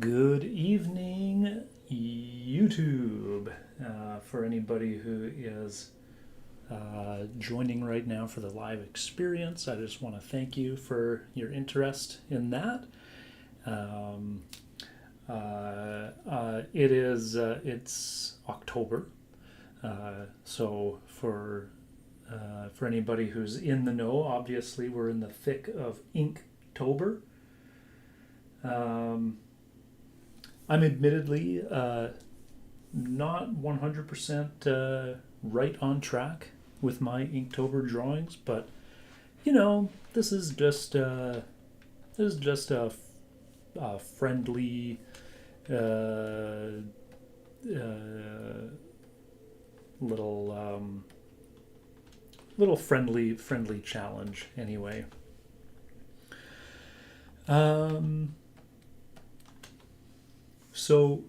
Good evening, YouTube. For anybody who is joining right now for the live experience, I just want to thank you for your interest in that. It's October, so for anybody who's in the know, obviously we're in the thick of Inktober. I'm admittedly not 100% right on track with my Inktober drawings, but this is just a friendly little friendly challenge anyway. So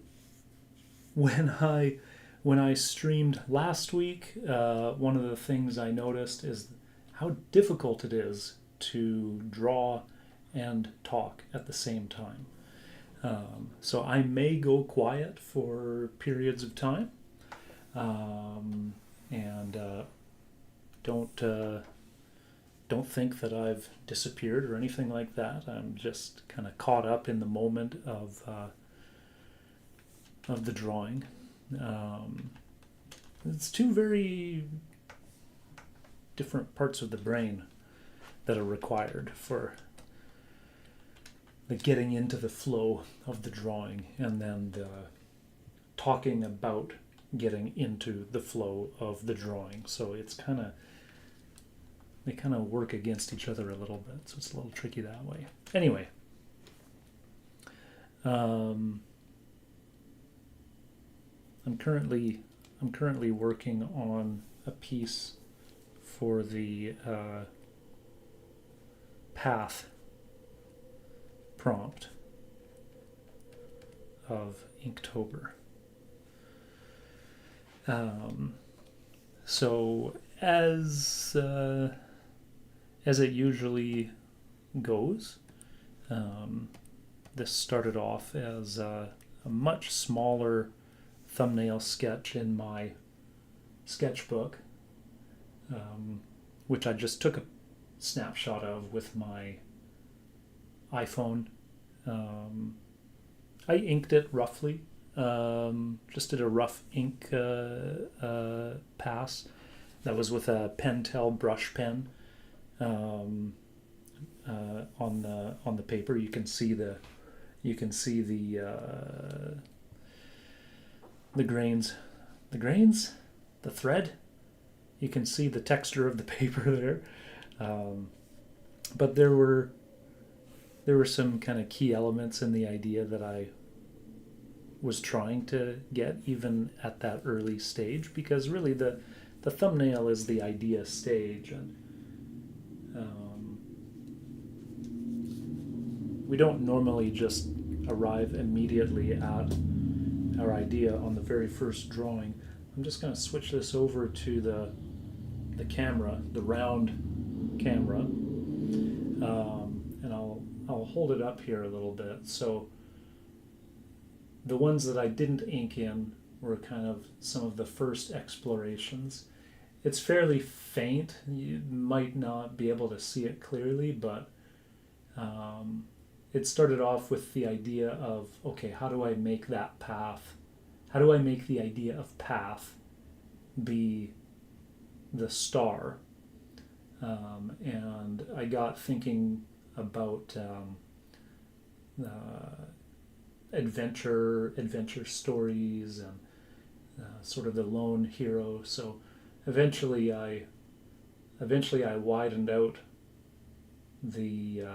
when I streamed last week, one of the things I noticed is how difficult it is to draw and talk at the same time. So I may go quiet for periods of time, and don't think that I've disappeared or anything like that. I'm just kind of caught up in the moment of the drawing. It's two very different parts of the brain that are required for the getting into the flow of the drawing and then the talking about getting into the flow of the drawing. So it's they kind of work against each other a little bit, so it's a little tricky that way. Anyway, I'm currently working on a piece for the path prompt of Inktober. So as it usually goes, this started off as a much smaller thumbnail sketch in my sketchbook, which I just took a snapshot of with my iPhone. I inked it roughly, just did a rough ink pass. That was with a Pentel brush pen on the paper. You can see the grains, the thread. You can see the texture of the paper there, but there were some kind of key elements in the idea that I was trying to get even at that early stage, because really the thumbnail is the idea stage, and we don't normally just arrive immediately at our idea on the very first drawing. I'm just going to switch this over to the camera, the round camera, and I'll hold it up here a little bit. So the ones that I didn't ink in were kind of some of the first explorations. It's fairly faint. You might not be able to see it clearly, but it started off with the idea of, okay, how do I make that path? How do I make the idea of path be the star? And I got thinking about adventure stories and sort of the lone hero. So eventually I widened out the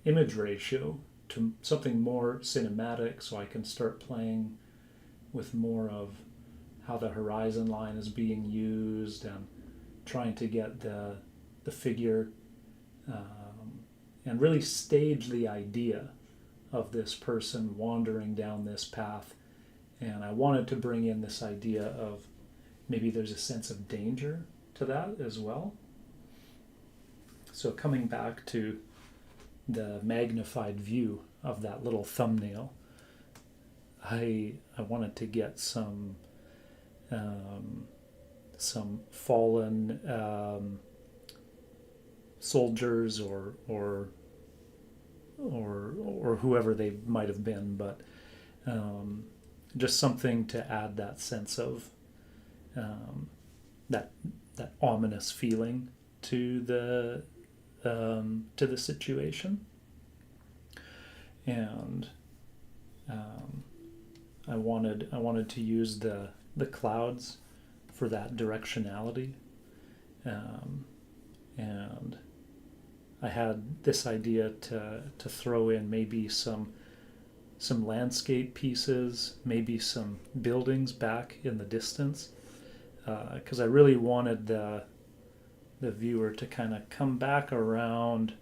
image ratio to something more cinematic, so I can start playing with more of how the horizon line is being used and trying to get the figure and really stage the idea of this person wandering down this path. And I wanted to bring in this idea of maybe there's a sense of danger to that as well. So coming back to the magnified view of that little thumbnail. I wanted to get some fallen soldiers or whoever they might have been, but just something to add that sense of that ominous feeling to the situation. And I wanted to use the clouds for that directionality, and I had this idea to throw in maybe some landscape pieces, maybe some buildings back in the distance, because I really wanted the viewer to kind of come back around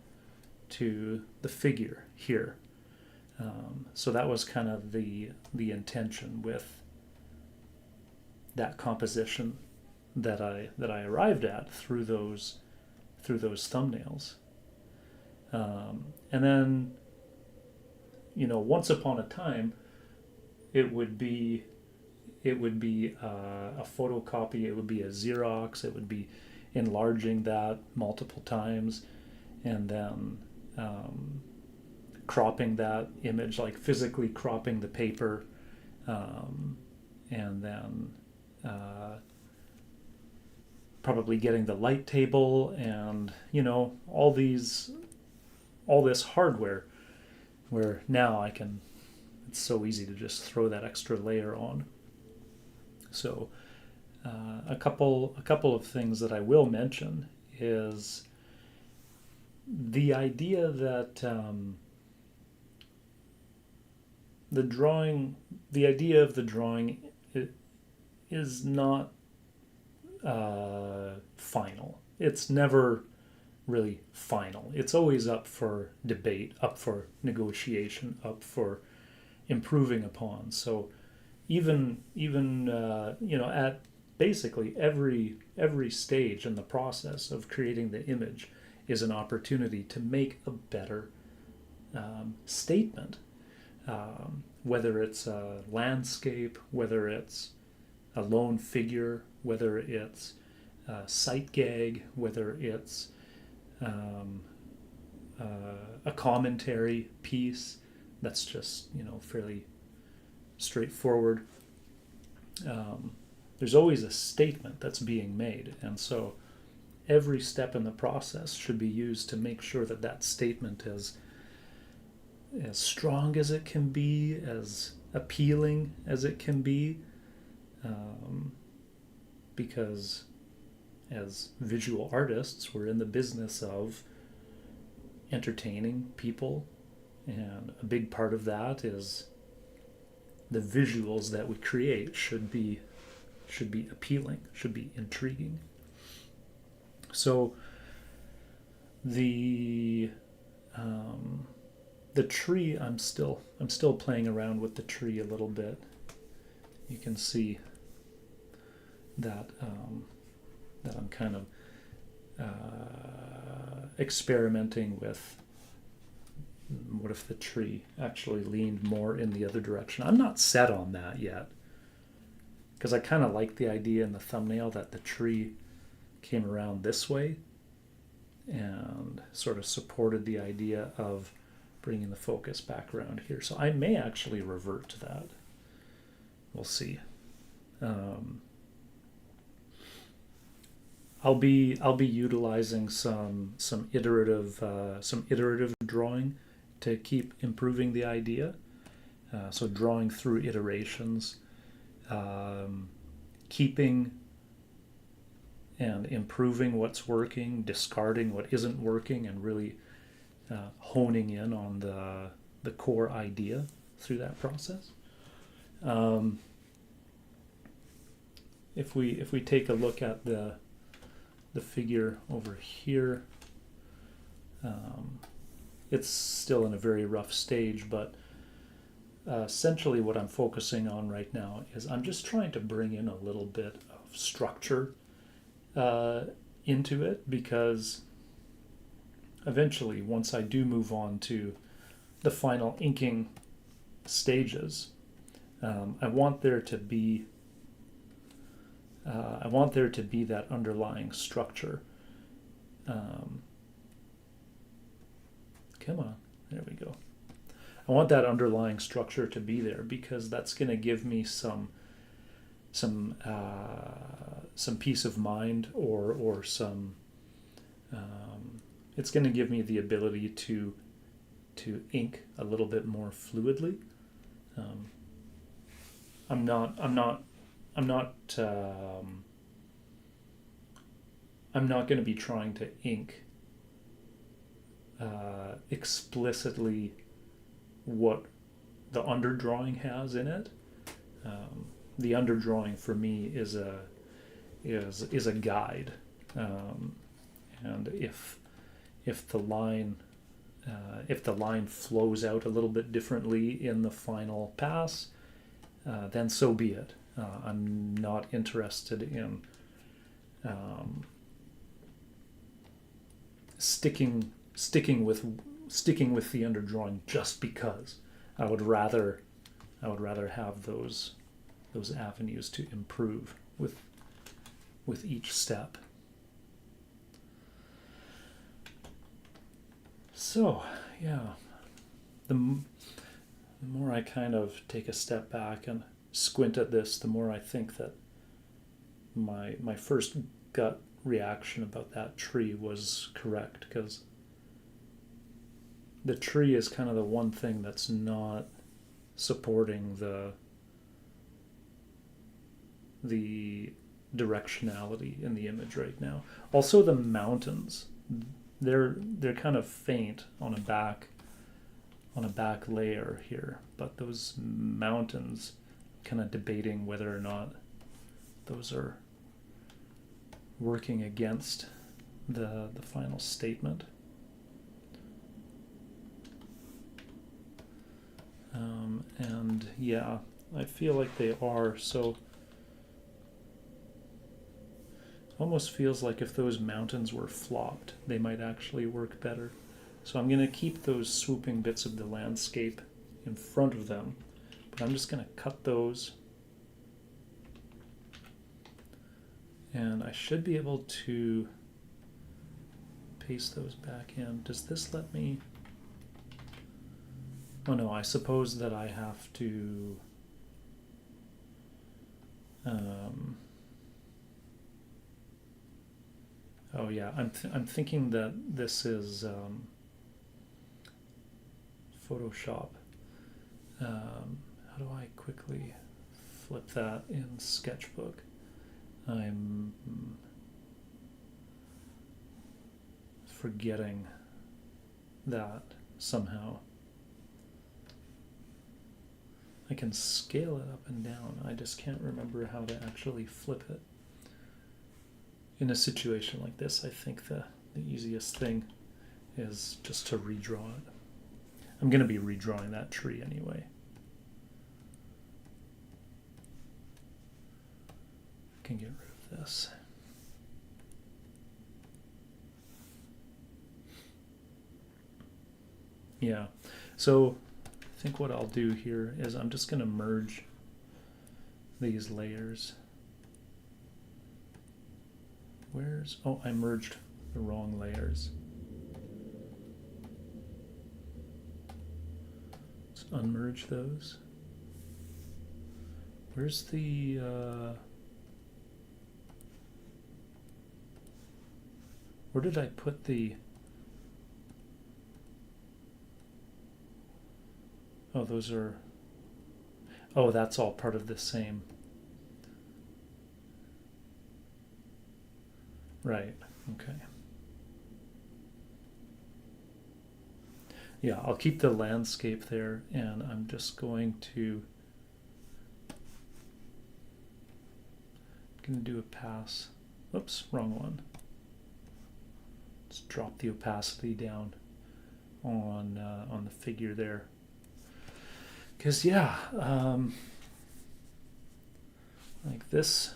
to the figure here. So that was kind of the intention with that composition that I arrived at through those thumbnails. And then, once upon a time, it would be a photocopy, it would be a Xerox, it would be enlarging that multiple times, and then cropping that image, like physically cropping the paper, and then probably getting the light table and all this hardware, where now it's so easy to just throw that extra layer on. So a couple of things that I will mention is the idea that the idea of the drawing is not final. It's never really final. It's always up for debate, up for negotiation, up for improving upon. So even at basically every stage in the process of creating the image is an opportunity to make a better statement. Whether it's a landscape, whether it's a lone figure, whether it's a sight gag, whether it's a commentary piece that's just fairly straightforward. There's always a statement that's being made, and so every step in the process should be used to make sure that that statement is as strong as it can be, as appealing as it can be, because as visual artists, we're in the business of entertaining people, and a big part of that is the visuals that we create should be appealing, should be intriguing. So the tree, I'm still playing around with the tree a little bit. You can see that that I'm kind of experimenting with what if the tree actually leaned more in the other direction. I'm not set on that yet, because I kind of like the idea in the thumbnail that the tree came around this way and sort of supported the idea of bringing the focus back around here. So I may actually revert to that. We'll see. I'll be utilizing some iterative drawing to keep improving the idea. So drawing through iterations, keeping and improving what's working, discarding what isn't working, and really honing in on the core idea through that process. If we take a look at the figure over here, it's still in a very rough stage, but essentially what I'm focusing on right now is I'm just trying to bring in a little bit of structure into it, because eventually, once I do move on to the final inking stages, I want there to be that underlying structure. Come on, there we go. I want that underlying structure to be there because that's going to give me some peace of mind, or some. It's going to give me the ability to ink a little bit more fluidly. I'm not going to be trying to ink explicitly what the underdrawing has in it. The underdrawing for me is a guide, and if the line flows out a little bit differently in the final pass, then so be it. I'm not interested in sticking with the underdrawing just because. I would rather have those avenues to improve with each step. So yeah, the more I kind of take a step back and squint at this, the more I think that my first gut reaction about that tree was correct, because the tree is kind of the one thing that's not supporting the directionality in the image right now. Also, the mountains, they're kind of faint on a back layer here, but those mountains, kind of debating whether or not those are working against the final statement. And yeah, I feel like they are. So almost feels like if those mountains were flopped, they might actually work better. So I'm going to keep those swooping bits of the landscape in front of them, but I'm just going to cut those. And I should be able to paste those back in. Does this let me? Oh no, I suppose that I have to oh yeah, I'm thinking that this is Photoshop. How do I quickly flip that in Sketchbook? I'm forgetting that somehow. I can scale it up and down. I just can't remember how to actually flip it. In a situation like this, I think the easiest thing is just to redraw it. I'm going to be redrawing that tree anyway. I can get rid of this. Yeah, so I think what I'll do here is I'm just going to merge these layers. Oh, I merged the wrong layers. Let's unmerge those. Where's the where did I put the? Oh, those are. Oh, that's all part of the same. Right, okay. Yeah, I'll keep the landscape there, and I'm just going to do a pass. Oops, wrong one. Let's drop the opacity down on the figure there. Because yeah, like this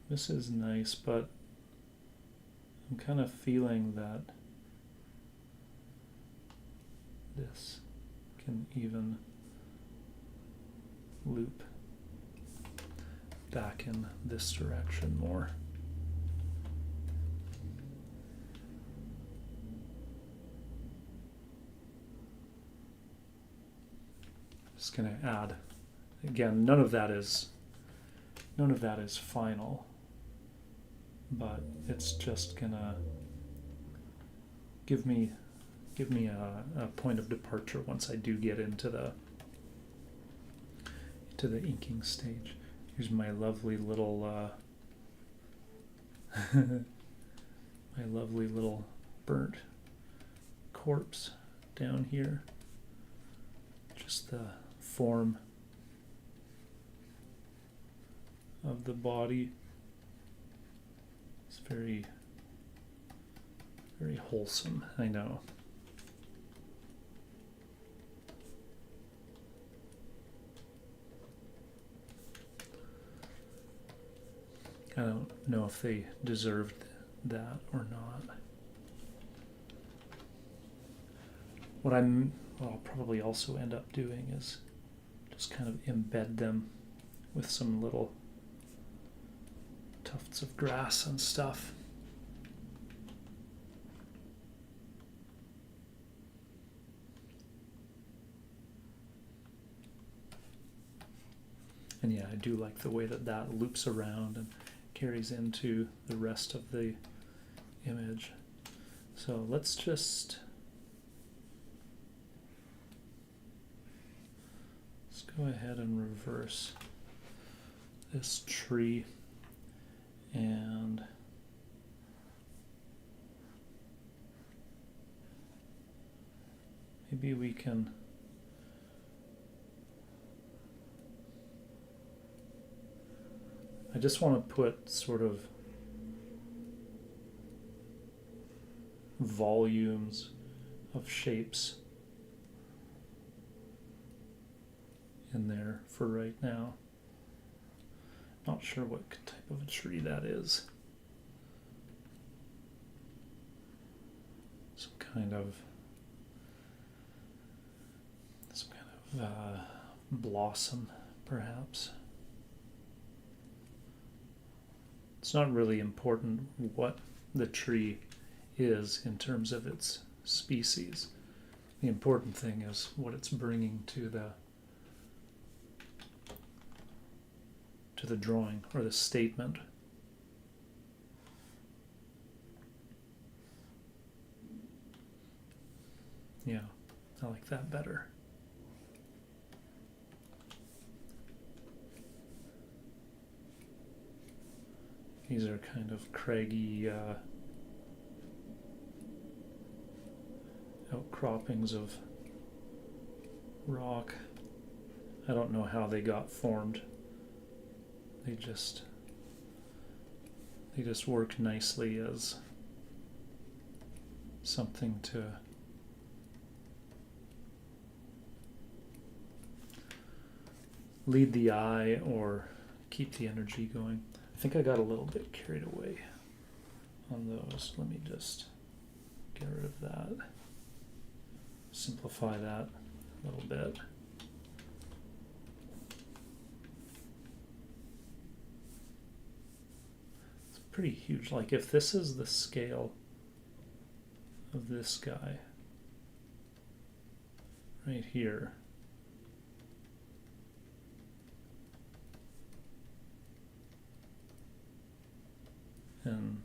is nice, but I'm kind of feeling that this can even loop back in this direction more. Just going to add, again, none of that is final, but it's just going to give me a point of departure once I do get into the inking stage. Here's my lovely little my lovely little burnt corpse down here. Just the form of the body. It's very, very wholesome, I know. I don't know if they deserved that or not. What I'll probably also end up doing is just kind of embed them with some little tufts of grass and stuff. And yeah, I do like the way that loops around and carries into the rest of the image. So let's go ahead and reverse this tree, and maybe we can I just want to put sort of volumes of shapes in there for right now. Not sure what type of a tree that is. Some kind of blossom, perhaps. It's not really important what the tree is in terms of its species. The important thing is what it's bringing to the drawing or the statement. Yeah, I like that better. These are kind of craggy outcroppings of rock. I don't know how they got formed. They just work nicely as something to lead the eye or keep the energy going. I think I got a little bit carried away on those. Let me just get rid of that. Simplify that a little bit. It's pretty huge. Like if this is the scale of this guy right here, and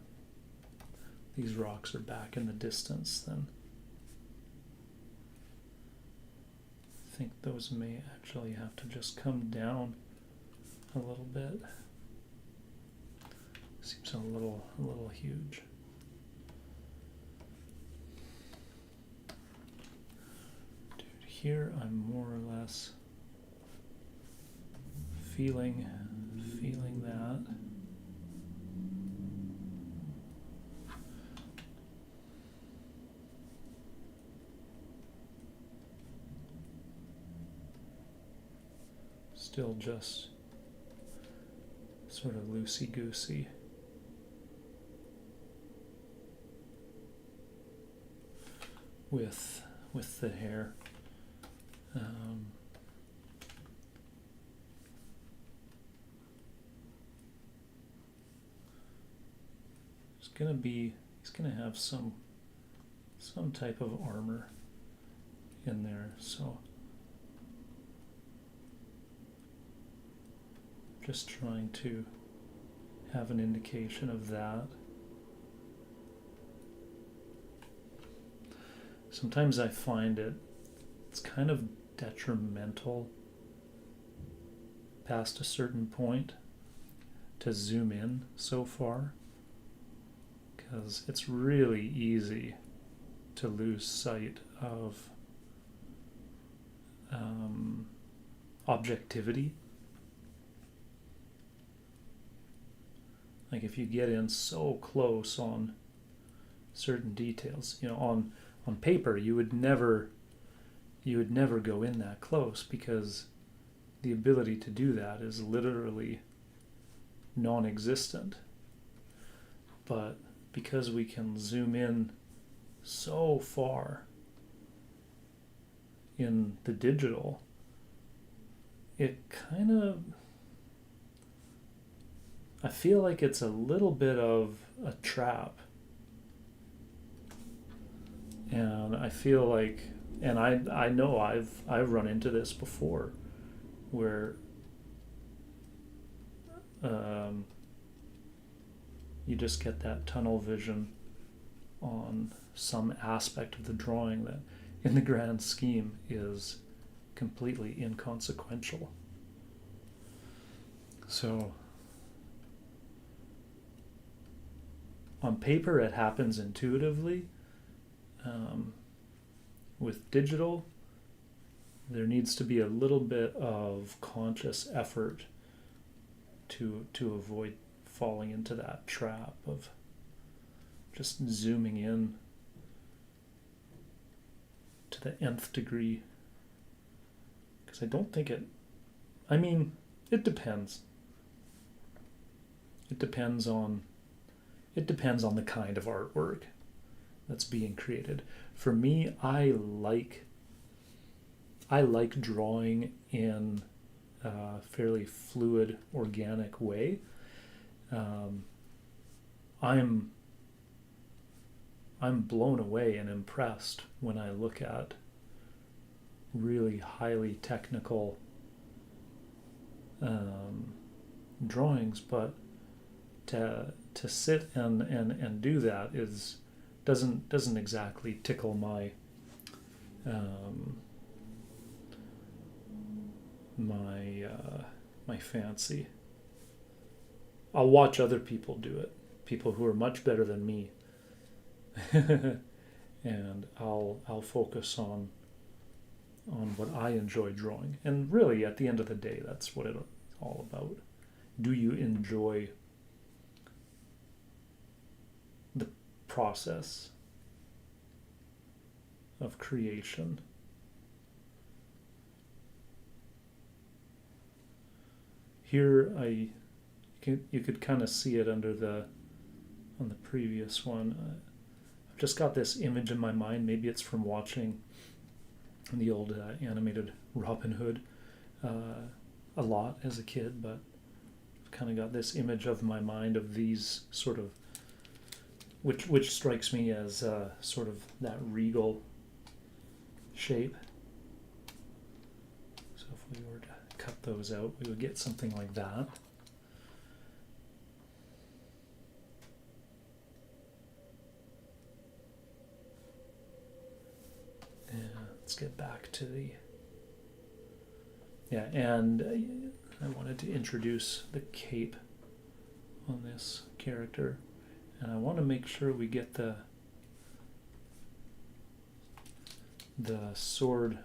these rocks are back in the distance, then I think those may actually have to just come down a little bit. Seems a little huge. Dude, here I'm more or less feeling that. Still just sort of loosey-goosey. with the hair. He's gonna have some type of armor in there, so just trying to have an indication of that. Sometimes I find it's kind of detrimental past a certain point to zoom in so far, because it's really easy to lose sight of objectivity. Like if you get in so close on certain details, on paper you would never go in that close, because the ability to do that is literally non-existent. But because we can zoom in so far in the digital, it kind of, I feel like it's a little bit of a trap. And I feel like, and I know I've run into this before, where you just get that tunnel vision on some aspect of the drawing that in the grand scheme is completely inconsequential. So on paper it happens intuitively. With digital, there needs to be a little bit of conscious effort to avoid falling into that trap of just zooming in to the nth degree. Because I don't think it depends. It depends on the kind of artwork that's being created. For me, I like drawing in a fairly fluid, organic way. I'm blown away and impressed when I look at really highly technical drawings, but to sit and do that doesn't exactly tickle my my fancy. I'll watch other people do it, people who are much better than me, and I'll focus on what I enjoy drawing. And really, at the end of the day, that's what it's all about. Do you enjoy the process of creation? Here, you could kind of see it on the previous one. I've just got this image in my mind. Maybe it's from watching the old animated Robin Hood a lot as a kid, but I've kind of got this image of my mind of these sort of, which strikes me as sort of that regal shape. So if we were to cut those out, we would get something like that. And let's get back to and I wanted to introduce the cape on this character, and I want to make sure we get the sword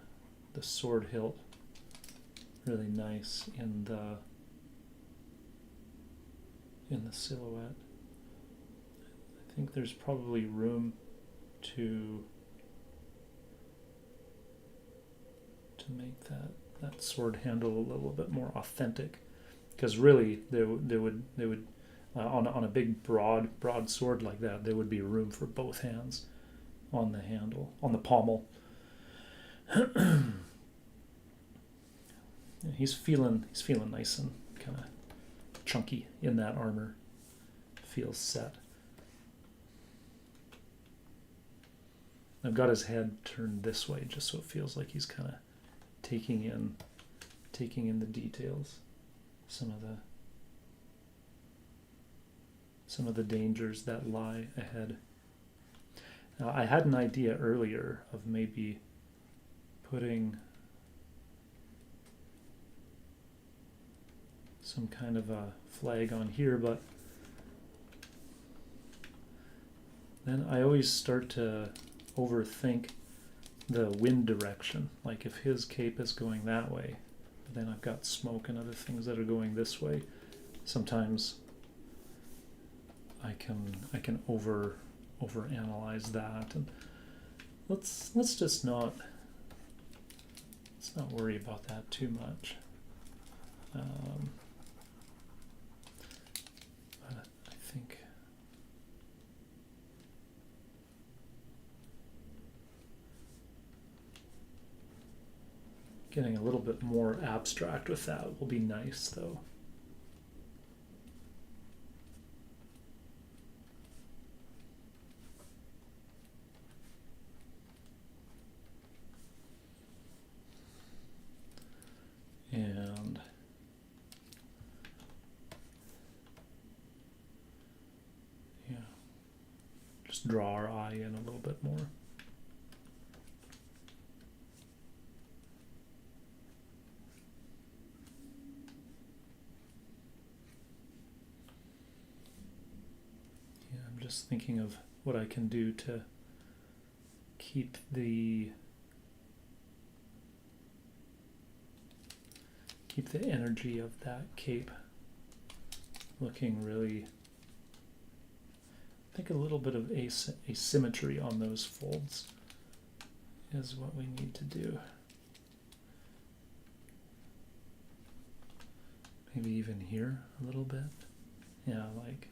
hilt really nice in the silhouette. I think there's probably room to make that sword handle a little bit more authentic, because really they would on a big broad sword like that, there would be room for both hands, on the handle, on the pommel. He's feeling nice and kind of chunky in that armor. Feels set. I've got his head turned this way just so it feels like he's kind of taking in the details, some of the dangers that lie ahead. Now, I had an idea earlier of maybe putting some kind of a flag on here, but then I always start to overthink the wind direction. Like if his cape is going that way, but then I've got smoke and other things that are going this way, sometimes I can overanalyze that, and let's just not worry about that too much. But I think getting a little bit more abstract with that will be nice, though. And yeah, just draw our eye in a little bit more. Yeah, I'm just thinking of what I can do to keep the energy of that cape looking really, I think a little bit of asymmetry on those folds is what we need to do. Maybe even here a little bit. Yeah, like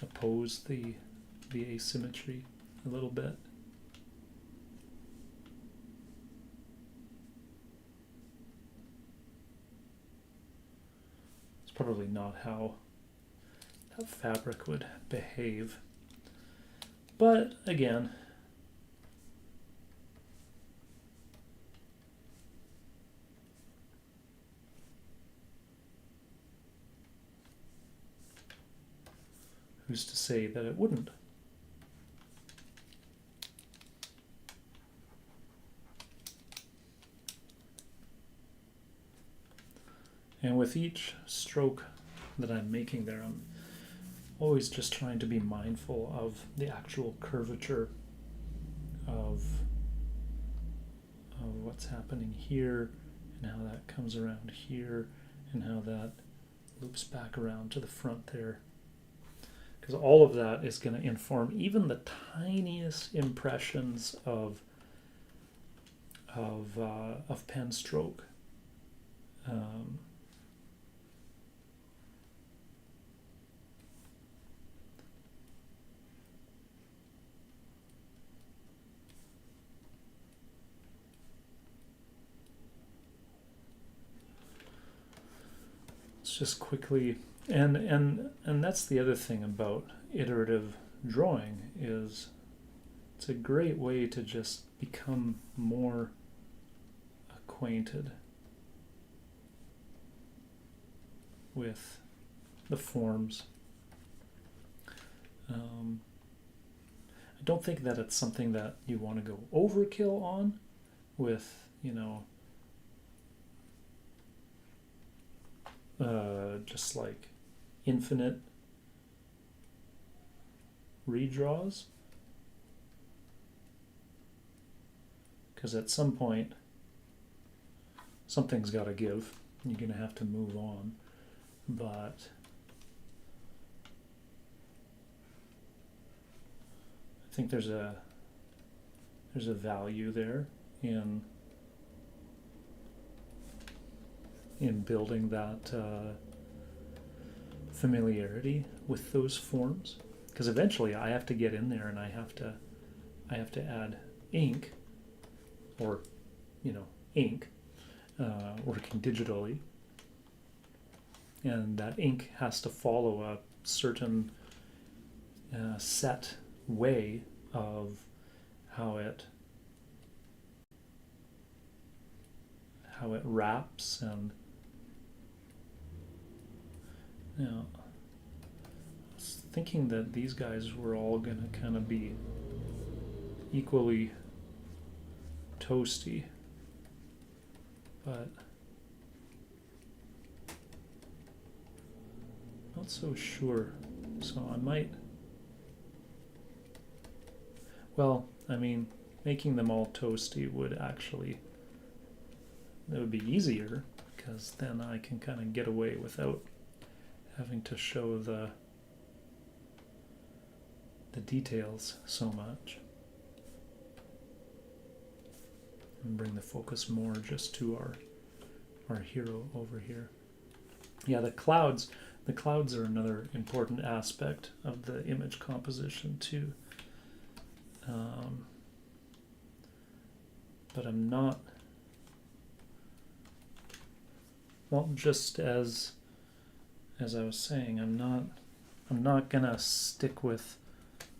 oppose the asymmetry a little bit. Probably not how that fabric would behave. But again, who's to say that it wouldn't? And with each stroke that I'm making there, I'm always just trying to be mindful of the actual curvature of what's happening here, and how that comes around here, and how that loops back around to the front there. Because all of that is going to inform even the tiniest impressions of pen stroke. Just quickly, and that's the other thing about iterative drawing, is it's a great way to just become more acquainted with the forms. I don't think that it's something that you want to go overkill on with, just like infinite redraws, because at some point something's got to give. You're going to have to move on, but I think there's a value there in building that familiarity with those forms, because eventually I have to get in there and I have to add ink, or ink, working digitally, and that ink has to follow a certain set way of how it wraps. And I was thinking that these guys were all gonna kind of be equally toasty, but not so sure. So I might, well, I mean, making them all toasty would actually, that would be easier, because then I can kind of get away without having to show the details so much, and bring the focus more just to our hero over here. Yeah, the clouds are another important aspect of the image composition too. But I'm not, well, just as I was saying, I'm not gonna stick with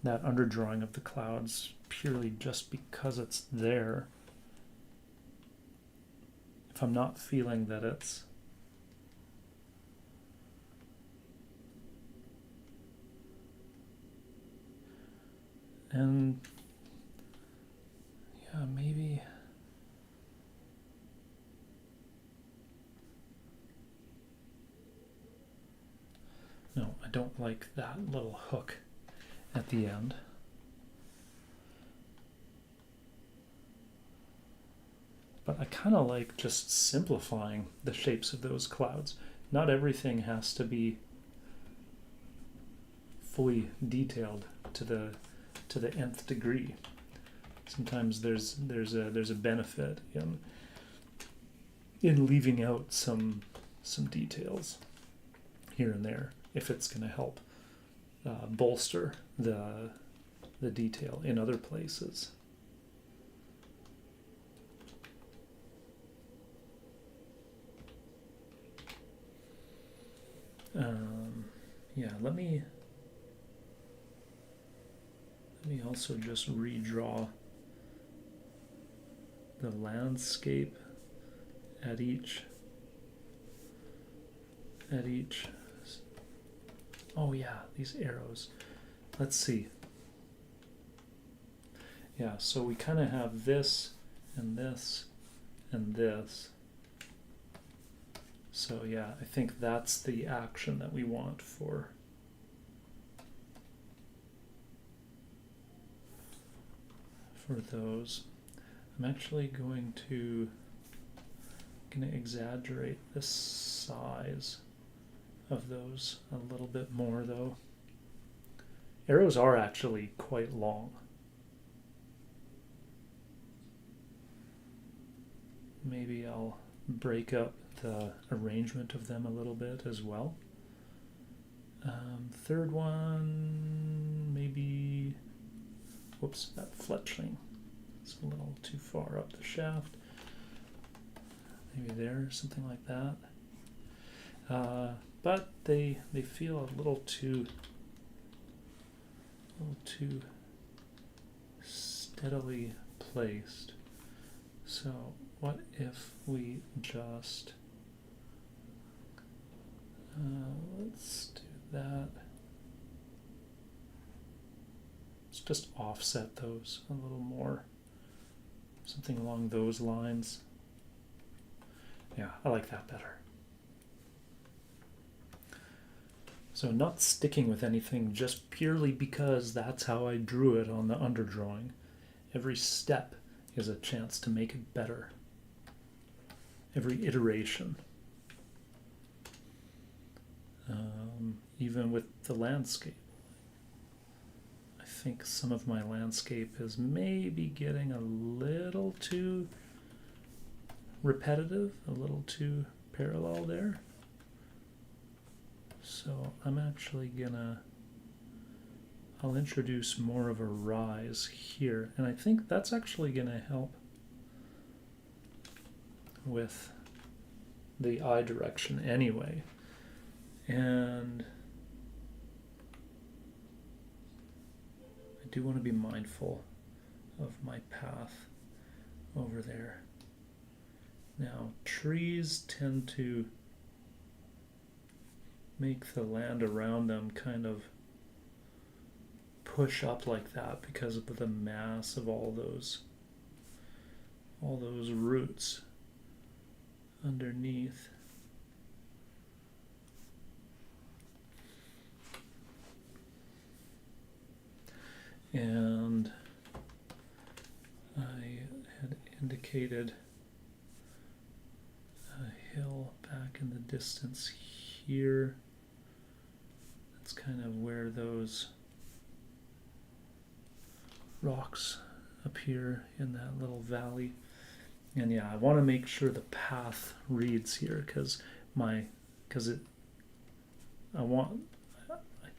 that underdrawing of the clouds purely just because it's there. If I'm not feeling that it's and yeah, maybe no, I don't like that little hook at the end. But I kind of like just simplifying the shapes of those clouds. Not everything has to be fully detailed to the nth degree. Sometimes there's a benefit in leaving out some details here and there if it's going to help bolster the detail in other places. Yeah, let me also just redraw the landscape at each. Oh yeah, these arrows. Let's see. Yeah, so we kind of have this and this and this. So yeah, I think that's the action that we want for those. I'm actually going to exaggerate the size of those a little bit more though. Arrows are actually quite long. Maybe I'll break up the arrangement of them a little bit as well. Third one, maybe, whoops, that fletching is a little too far up the shaft. Maybe there, something like that. But they feel a little too steadily placed. So what if we just let's do that. Let's just offset those a little more. Something along those lines. Yeah, I like that better. So not sticking with anything just purely because that's how I drew it on the underdrawing. Every step is a chance to make it better. Every iteration. Even with the landscape. I think some of my landscape is maybe getting a little too repetitive, a little too parallel there. So I'm actually gonna I'll introduce more of a rise here, and I think that's actually going to help with the eye direction anyway. And I do want to be mindful of my path over there. Now, trees tend to make the land around them kind of push up like that because of the mass of all those roots underneath. And I had indicated a hill back in the distance here. That's kind of where those rocks appear in that little valley. And yeah, I want to make sure the path reads here because I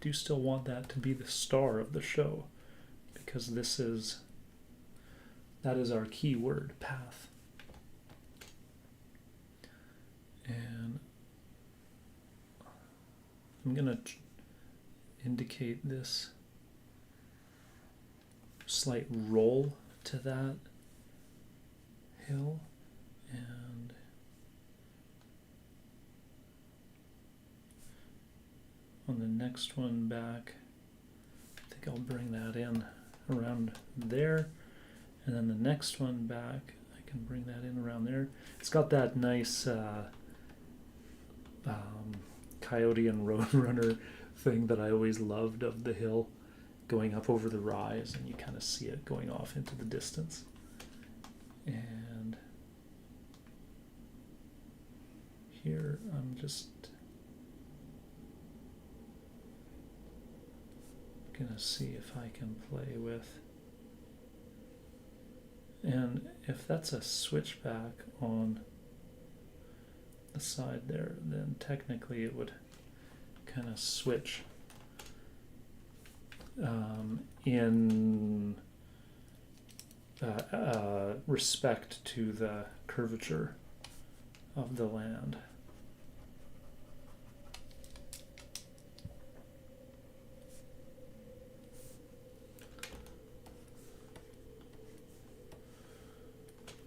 do still want that to be the star of the show, because that is our key word, path. And I'm going to indicate this slight roll to that hill, and on the next one back, I think I'll bring that in around there, and then the next one back, I can bring that in around there. It's got that nice Coyote and Roadrunner thing that I always loved of the hill going up over the rise, and you kind of see it going off into the distance. And here I'm just gonna see if I can play with, and if that's a switchback on the side there, then technically it would kind of switch in respect to the curvature of the land.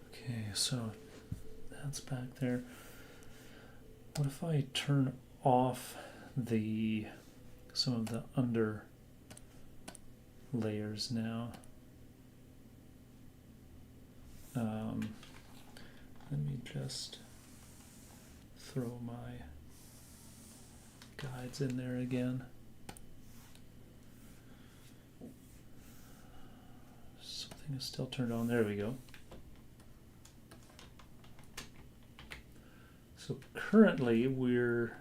Okay, so that's back there. What if I turn off some of the under layers now? Let me just throw my guides in there again. Something is still turned on. There we go. So currently we're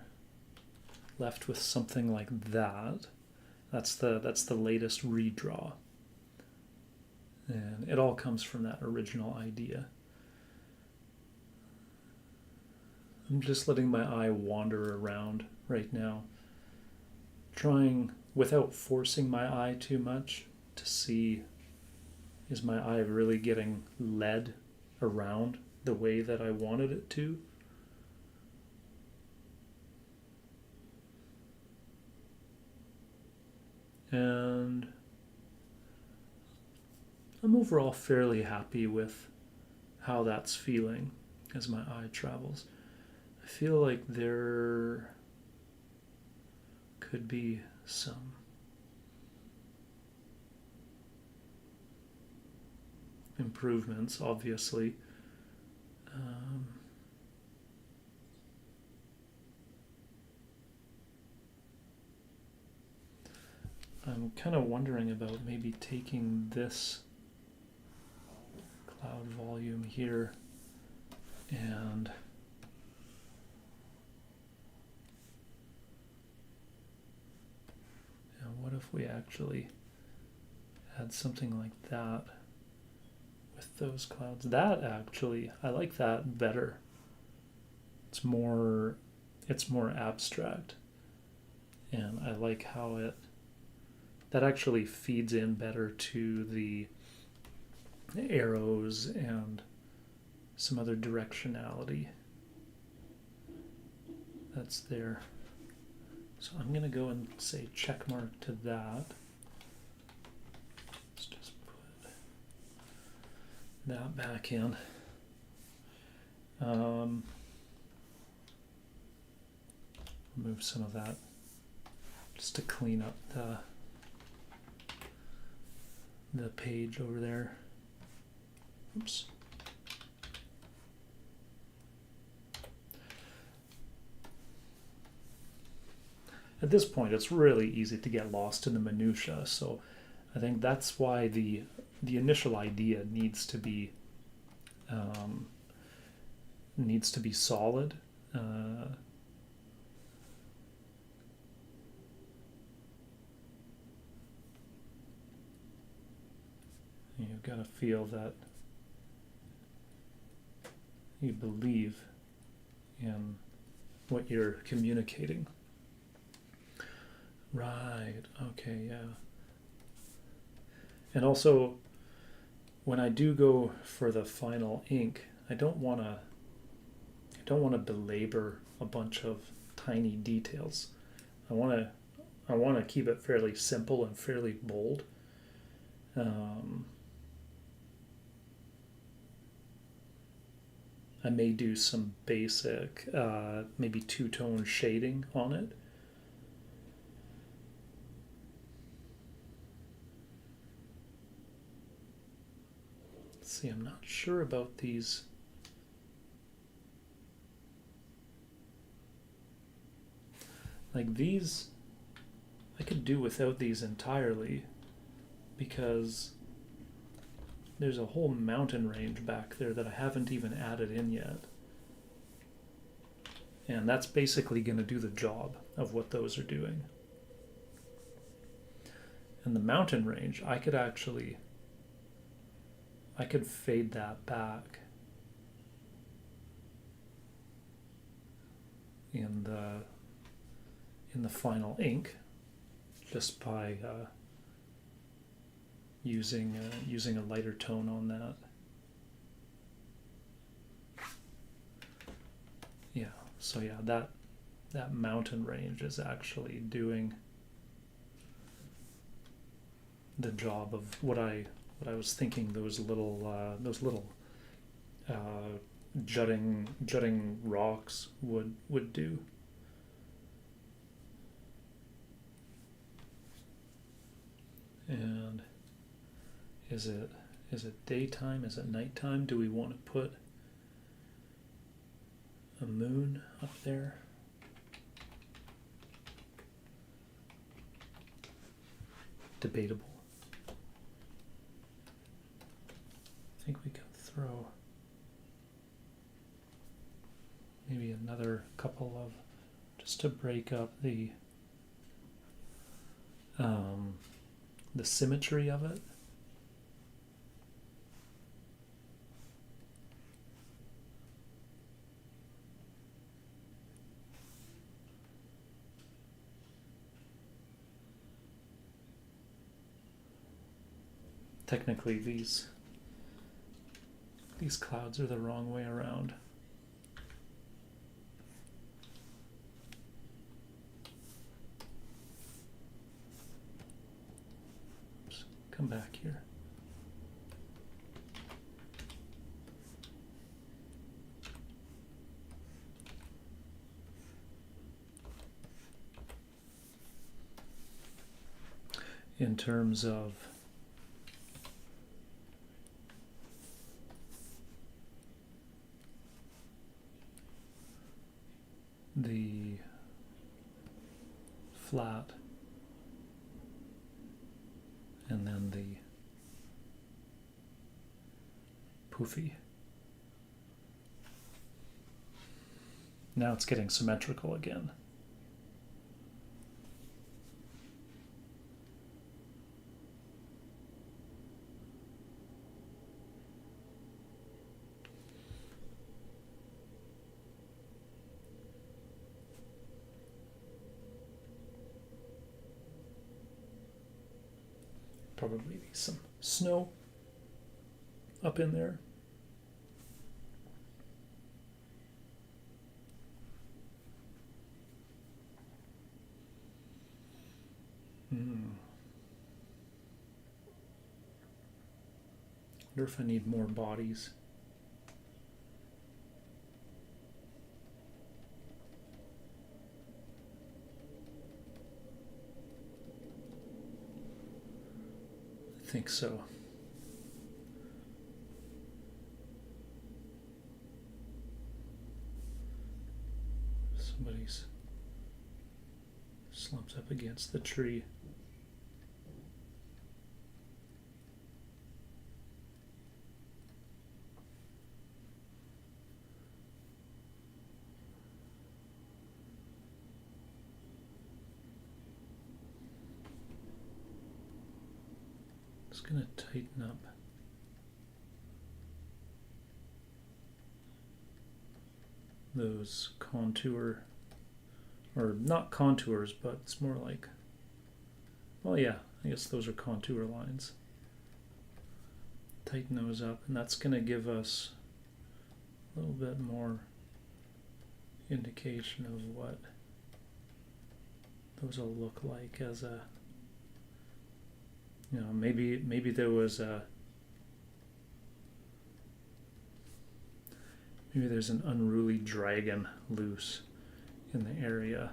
left with something like that. That's the latest redraw. And it all comes from that original idea. I'm just letting my eye wander around right now, trying, without forcing my eye too much, to see, is my eye really getting led around the way that I wanted it to? And I'm overall fairly happy with how that's feeling as my eye travels. I feel like there could be some improvements, obviously. I'm kind of wondering about maybe taking this cloud volume here and what if we actually had something like that with those clouds? That actually, I like that better. It's more abstract, and I like how it that actually feeds in better to the arrows and some other directionality that's there. So I'm going to go and say check mark to that. Let's just put that back in. Move some of that just to clean up the page over there. Oops. At this point, it's really easy to get lost in the minutia. So I think that's why the initial idea needs to be solid. You've got to feel that you believe in what you're communicating. Right, okay, yeah. And also, when I do go for the final ink, I don't want to belabor a bunch of tiny details. I want to keep it fairly simple and fairly bold. I may do some basic, maybe two-tone shading on it. Let's see, I'm not sure about these. Like these, I could do without these entirely because there's a whole mountain range back there that I haven't even added in yet. And that's basically going to do the job of what those are doing. And the mountain range, I could fade that back in the final ink just by using a lighter tone on that. Yeah, so yeah, that mountain range is actually doing the job of what I was thinking those little jutting rocks would do. And is it daytime? Is it nighttime? Do we want to put a moon up there? Debatable. I think we could throw maybe another couple of, just to break up the symmetry of it. Technically, these clouds are the wrong way around. Oops, come back here. In terms of the flat and then the poofy. Now it's getting symmetrical again. Probably be some snow up in there. Wonder if I need more bodies. I think so. Somebody's slumped up against the tree. Just going to tighten up those contour, or not contours, but it's more like, well, yeah, I guess those are contour lines. Tighten those up, and that's going to give us a little bit more indication of what those will look like as a, you know, maybe there was a, maybe there's an unruly dragon loose in the area.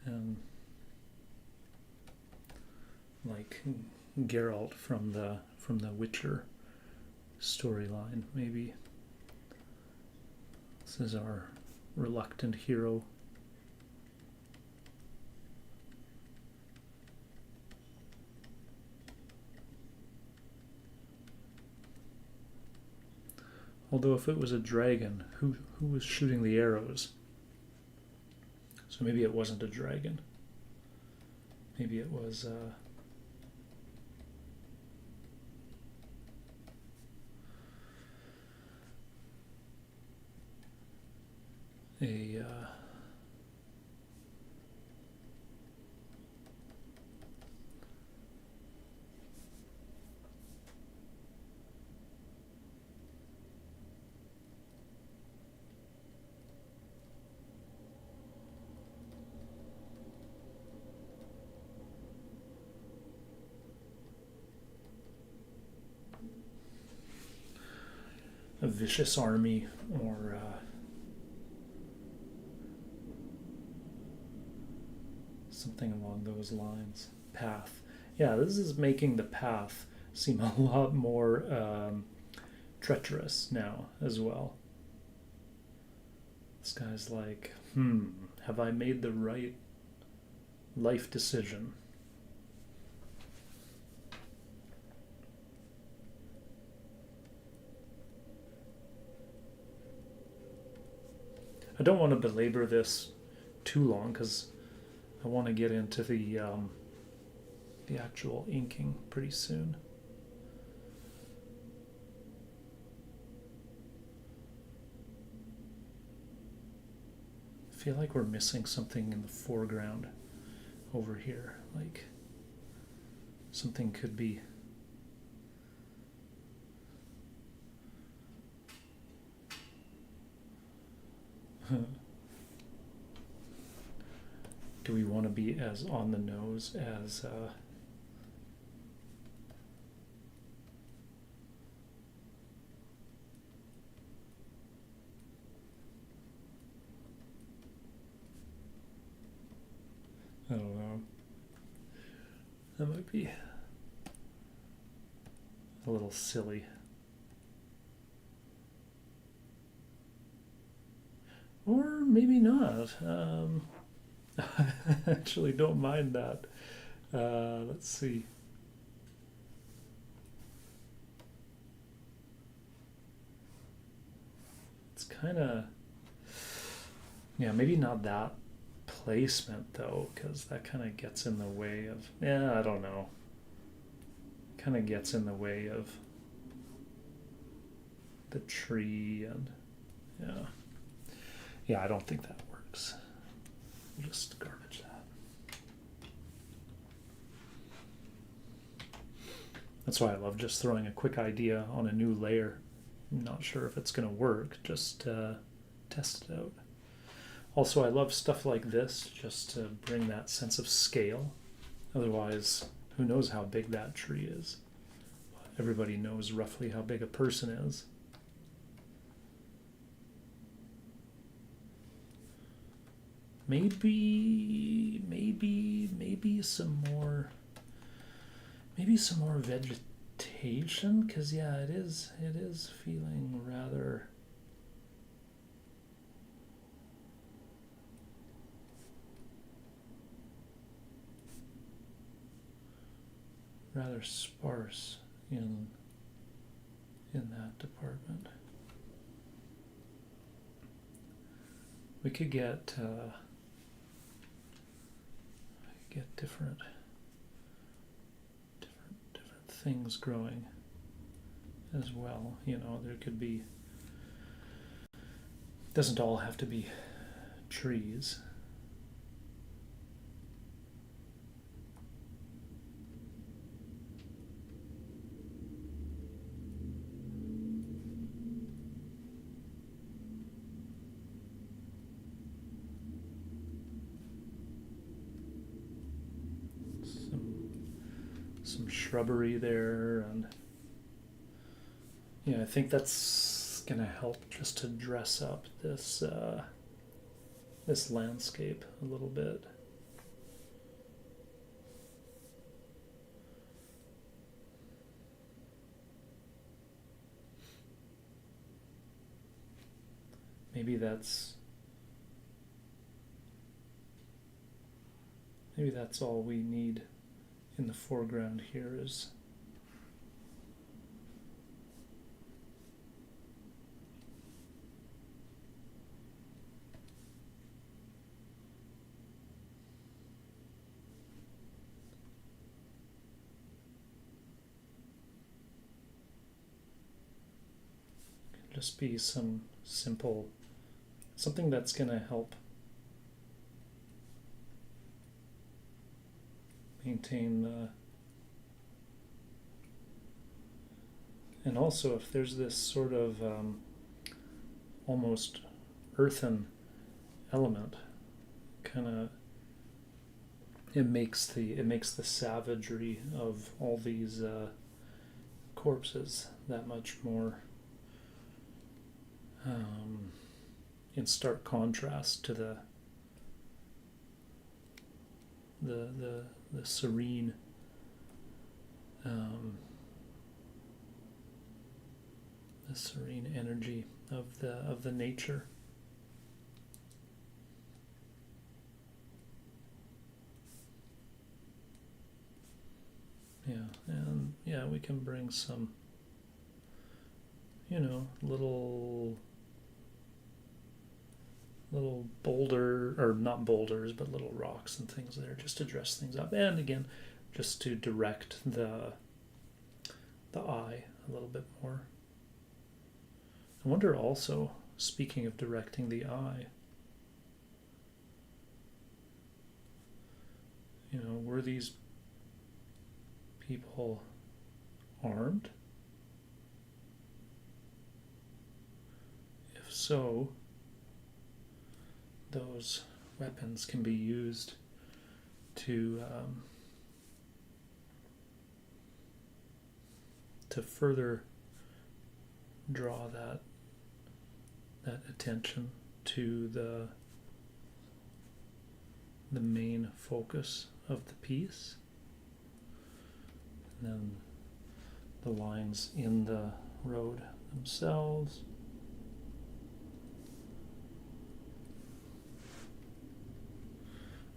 And like Geralt from the Witcher storyline, maybe. This is our reluctant hero. Although if it was a dragon, who was shooting the arrows? So maybe it wasn't a dragon. Maybe it was a vicious army, or something along those lines. Path. Yeah, this is making the path seem a lot more treacherous now as well. This guy's like, have I made the right life decision? I don't want to belabor this too long because I want to get into the actual inking pretty soon. I feel like we're missing something in the foreground over here. Like something could be do we want to be as on the nose as I don't know. That might be a little silly. Or maybe not. I actually don't mind that. Let's see. It's kind of, yeah, maybe not that placement though, because that kind of gets in the way of, I don't know. Kind of gets in the way of the tree and, yeah, I don't think that works. We'll just garbage that. That's why I love just throwing a quick idea on a new layer. I'm not sure if it's going to work, just test it out. Also, I love stuff like this just to bring that sense of scale. Otherwise, who knows how big that tree is? Everybody knows roughly how big a person is. Maybe some more vegetation, because yeah, it is feeling rather sparse in that department. We could get different things growing as well. You know, there could be, doesn't all have to be trees. Some shrubbery there, and yeah, I think that's gonna help just to dress up this this landscape a little bit. Maybe that's all we need in the foreground here is just be some simple, something that's going to help maintain the, and also if there's this sort of almost earthen element, kind of it makes the savagery of all these corpses that much more in stark contrast to the serene energy of the nature. Yeah, and yeah, we can bring some, you know, little boulder, or not boulders, but little rocks and things there, just to dress things up, and again, just to direct the eye a little bit more. I wonder also, speaking of directing the eye, you know, were these people armed? If so, those weapons can be used to further draw that attention to the main focus of the piece, and then the lines in the road themselves.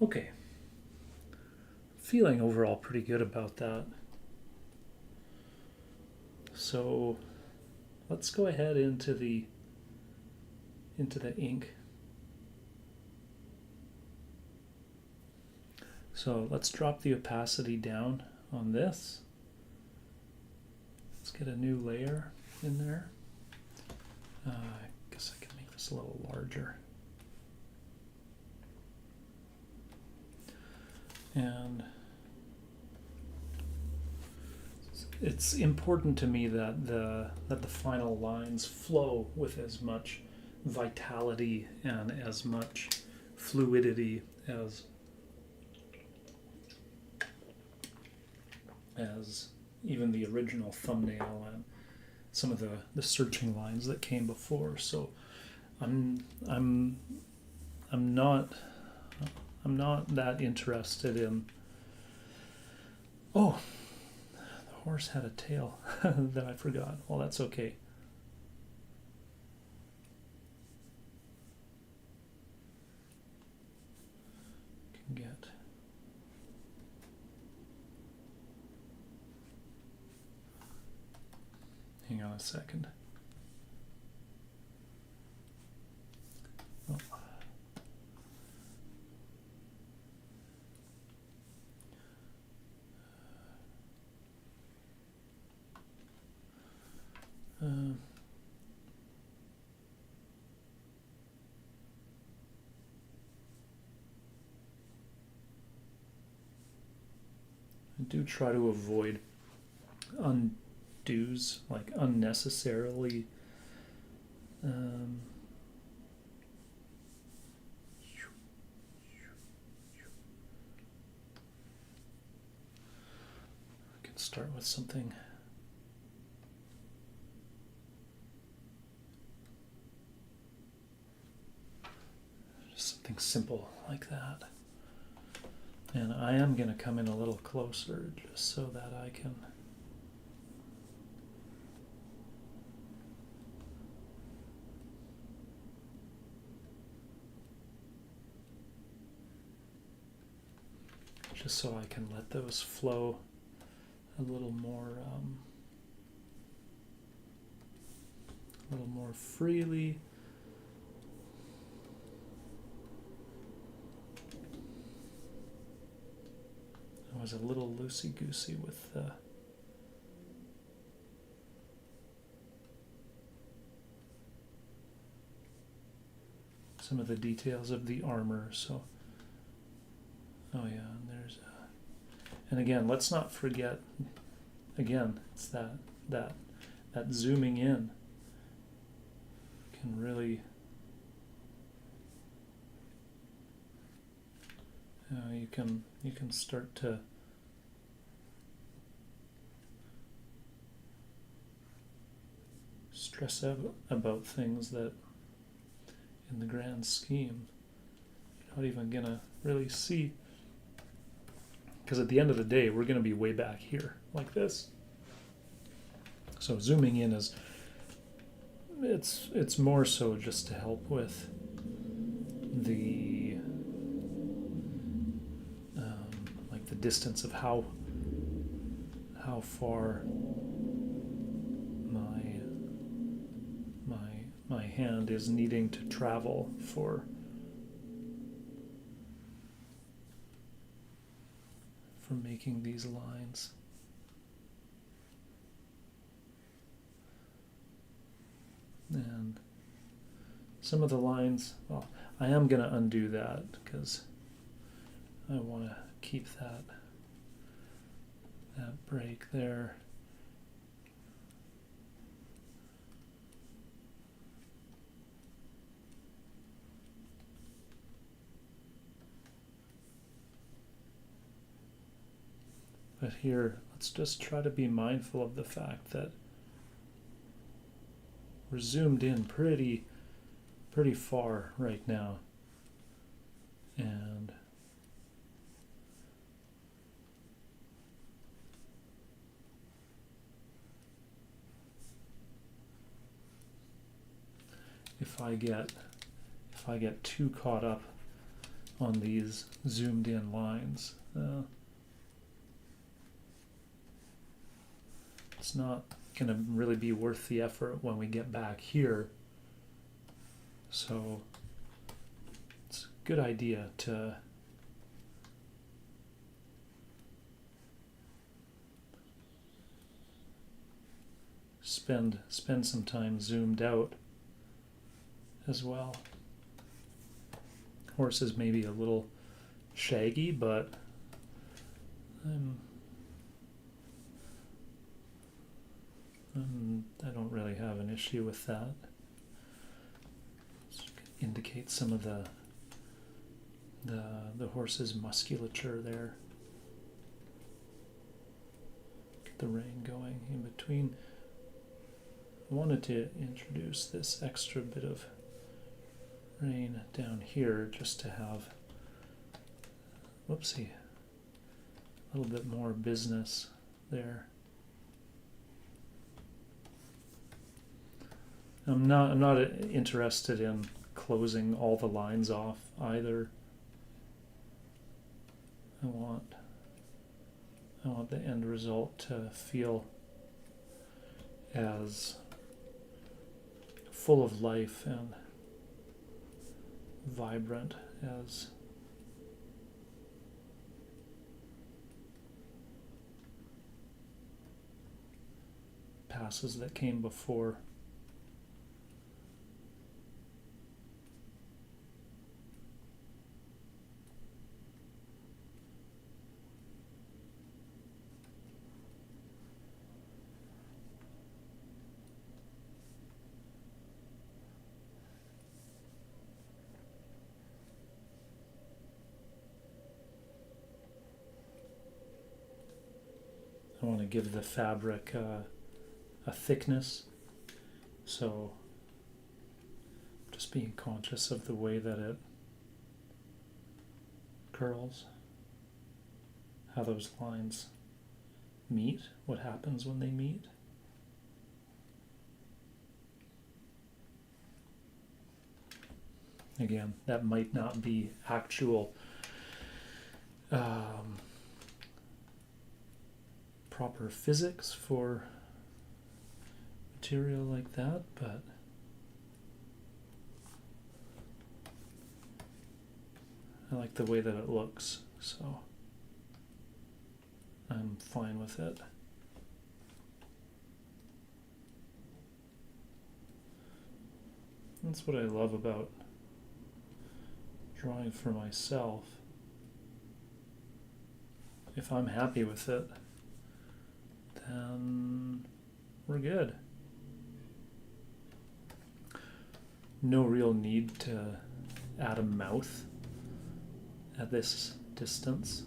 Okay, feeling overall pretty good about that. So let's go ahead into the ink. So let's drop the opacity down on this. Let's get a new layer in there. I guess I can make this a little larger. And it's important to me that the final lines flow with as much vitality and as much fluidity as even the original thumbnail and some of the searching lines that came before. So I'm not that interested in. Oh, the horse had a tail that I forgot. Well, that's okay. Can get. Hang on a second. Oh. I do try to avoid undos, like unnecessarily I can start with something simple like that. And I am going to come in a little closer just so that I can let those flow a little more freely. I was a little loosey-goosey with some of the details of the armor. So, oh yeah, and there's and again, let's not forget. Again, it's that zooming in can really. You can start to stress out about things that in the grand scheme you're not even gonna really see, because at the end of the day we're gonna be way back here like this. So zooming in is it's more so just to help with the the distance of how far my hand is needing to travel for making these lines. And some of the lines, well, I am going to undo that because I want to keep that break there. But here, let's just try to be mindful of the fact that we're zoomed in pretty far right now. And if I get too caught up on these zoomed in lines, it's not going to really be worth the effort when we get back here. So it's a good idea to spend some time zoomed out as well. Horse is maybe a little shaggy, but I don't really have an issue with that. Just indicate some of the horse's musculature there. Get the rein going in between. I wanted to introduce this extra bit of rein down here just to have, whoopsie, a little bit more business there. I'm not interested in closing all the lines off either. I want the end result to feel as full of life and vibrant as passes that came before. I want to give the fabric a thickness, so just being conscious of the way that it curls, how those lines meet, what happens when they meet. Again, that might not be actual proper physics for material like that, but I like the way that it looks, so I'm fine with it. That's what I love about drawing for myself. If I'm happy with it, then we're good. No real need to add a mouth at this distance.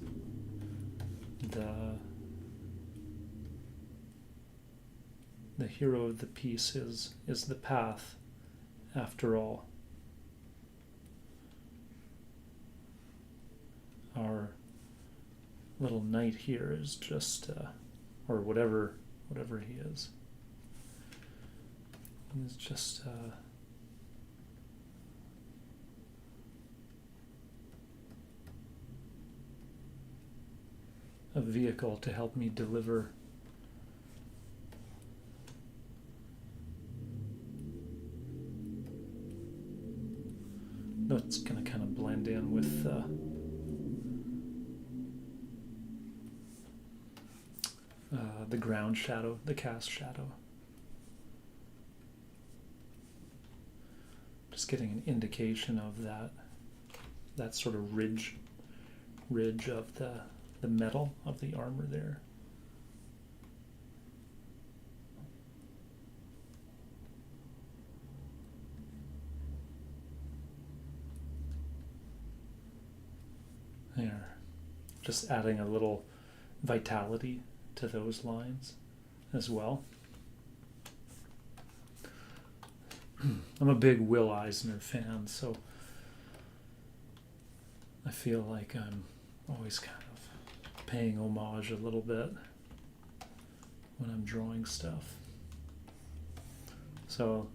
The hero of the piece is the path, after all. Our little knight here is just or whatever he is. He's just a vehicle to help me deliver that's going to kind of blend in with the ground shadow, the cast shadow. Just getting an indication of that sort of ridge of the metal of the armor there. There. Just adding a little vitality to those lines as well. I'm a big Will Eisner fan, so I feel like I'm always kind of paying homage a little bit when I'm drawing stuff. So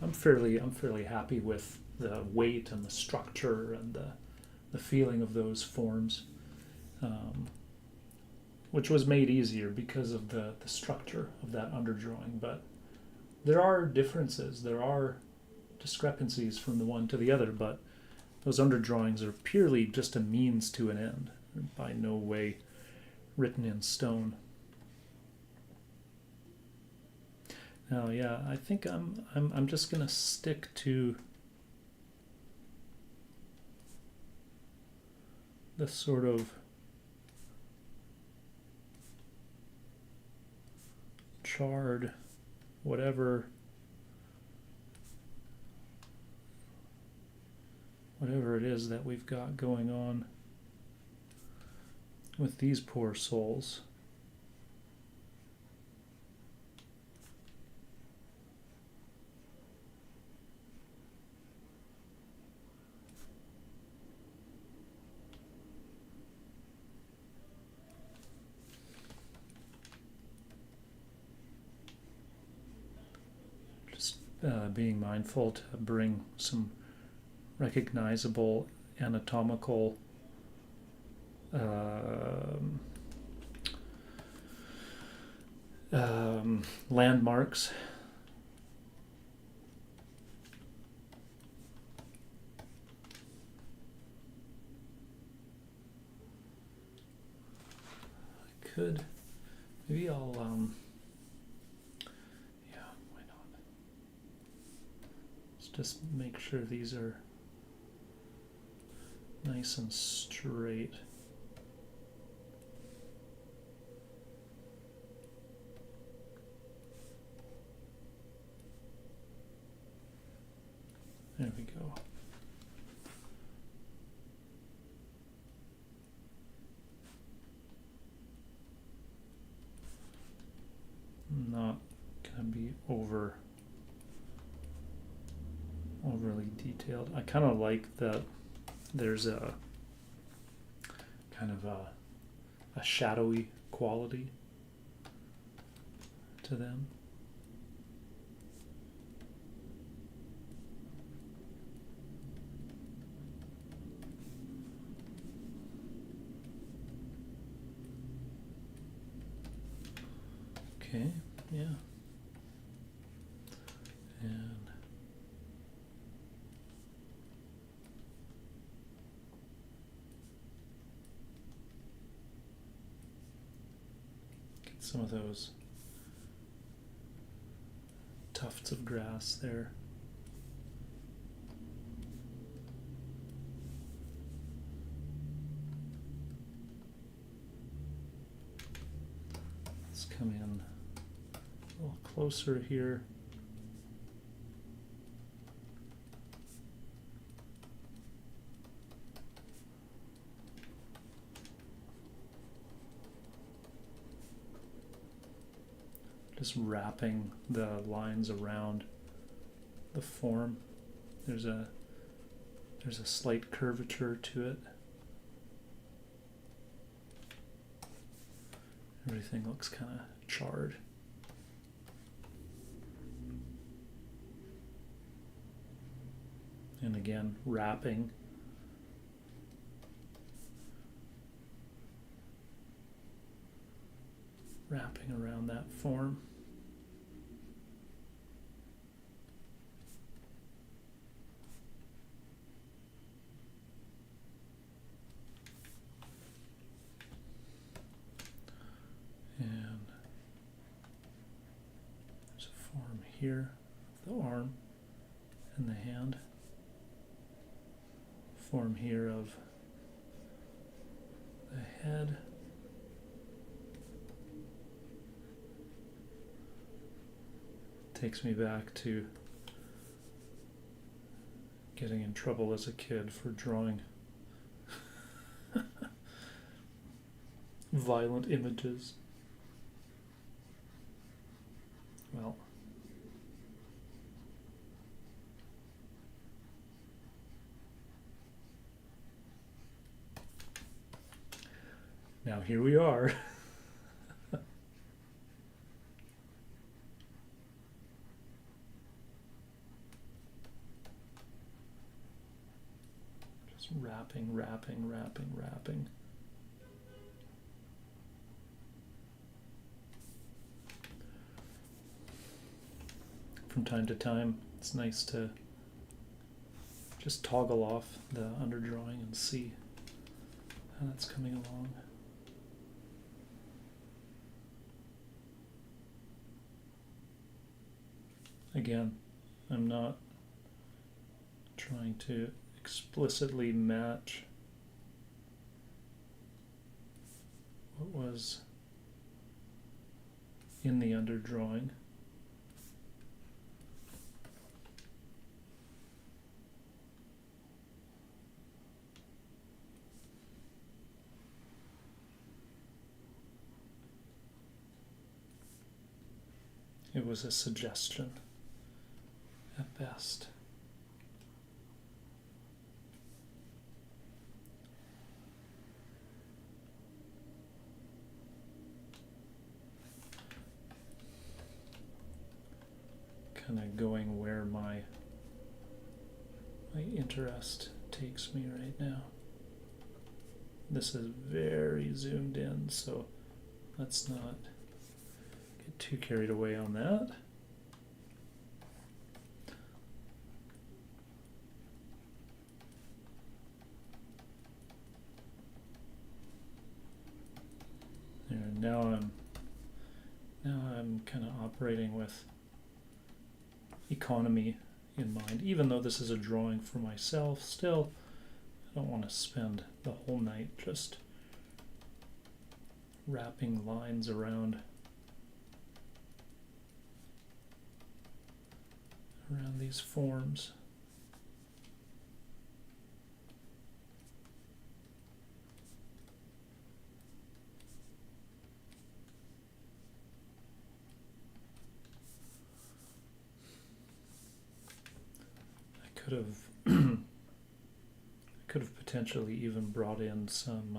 I'm fairly happy with the weight and the structure and the feeling of those forms, which was made easier because of the structure of that underdrawing. But there are differences, there are discrepancies from the one to the other, but those underdrawings are purely just a means to an end, by no way written in stone. Now, yeah, I think I'm just gonna stick to the sort of shard, whatever it is that we've got going on with these poor souls. Just being mindful to bring some recognizable anatomical landmarks. Maybe I'll yeah, why not? Let's just make sure these are nice and straight. There we go. Not gonna be overly detailed. I kind of like that there's a kind of a shadowy quality to them. Okay, yeah. And get some of those tufts of grass there. Let's come in a little closer here. Just wrapping the lines around the form. There's a slight curvature to it. Everything looks kind of charred. And again, wrapping. Wrapping around that form. And there's a form here of the arm and the hand. Form here of the head. Takes me back to getting in trouble as a kid for drawing violent images. Well, now here we are. Just wrapping. From time to time, it's nice to just toggle off the underdrawing and see how that's coming along. Again, I'm not trying to explicitly match what was in the underdrawing. It was a suggestion at best. Kind of going where my interest takes me right now. This is very zoomed in, so let's not get too carried away on that. And now I'm kind of operating with economy in mind. Even though this is a drawing for myself, still I don't want to spend the whole night just wrapping lines around these forms. I could have potentially even brought in some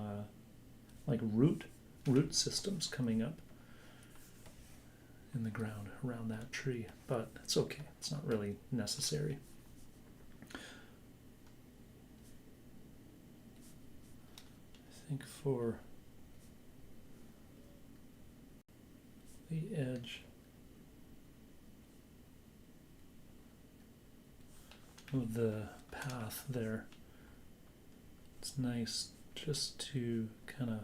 like root systems coming up in the ground around that tree, but it's okay. It's not really necessary. I think for the edge of the path there, it's nice just to kind of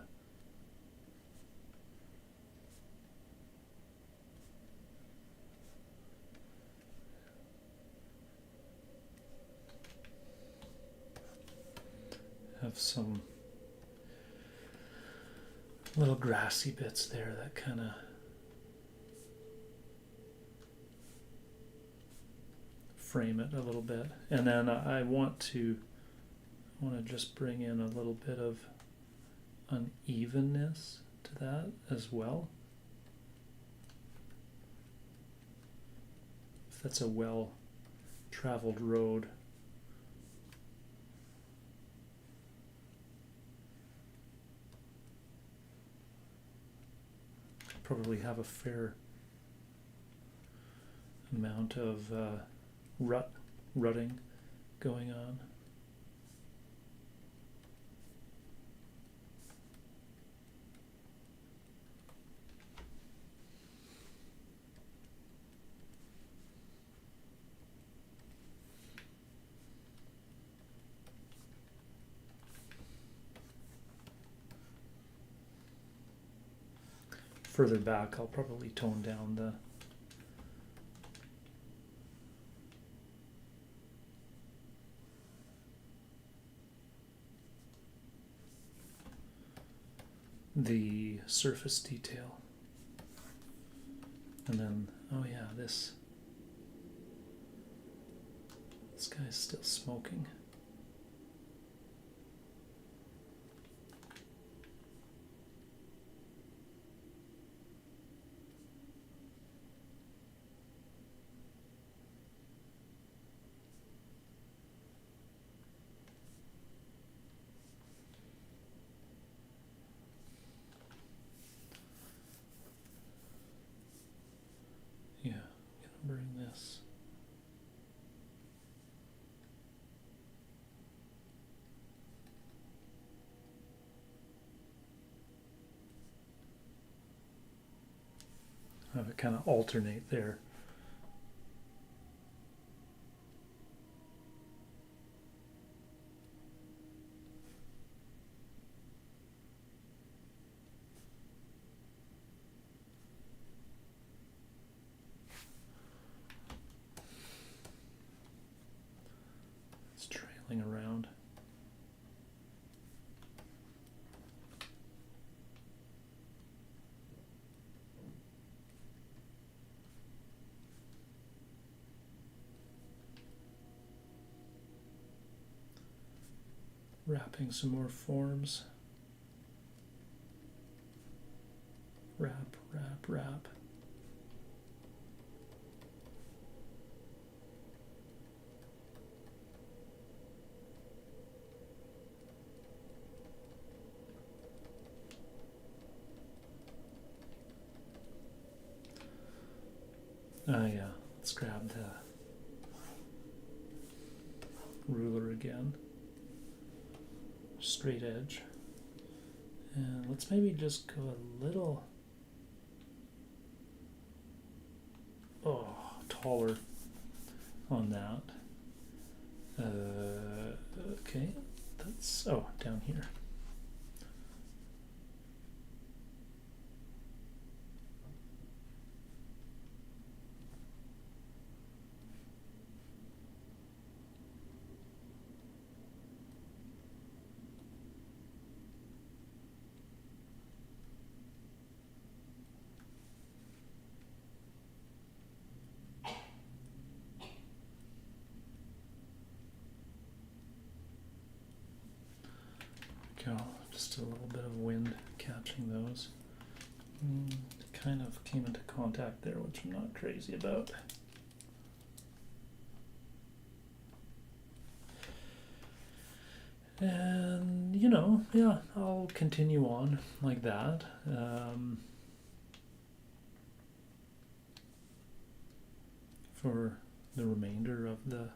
have some little grassy bits there that kind of frame it a little bit. And then I want to just bring in a little bit of unevenness to that as well. If that's a well-traveled road. Probably have a fair amount of rutting going on. Further back, I'll probably tone down the surface detail. And then, oh yeah, this guy's still smoking. Yeah, I'm gonna bring this. Have it kind of alternate there. It's trailing around. wrapping some more forms. Wrap, wrap, wrap. Oh yeah, let's grab the ruler again. Straight edge. And let's maybe just go a little taller on that. Okay, that's down here. Just a little bit of wind catching those. Kind of came into contact there, which I'm not crazy about. And, yeah, I'll continue on like that. For the remainder of the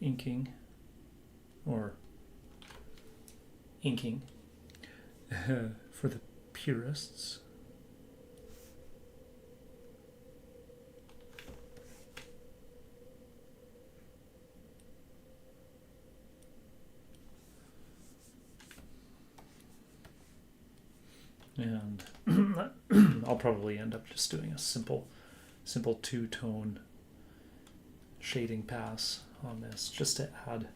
inking, or inking for the purists. And I'll probably end up just doing a simple two-tone shading pass on this, just to add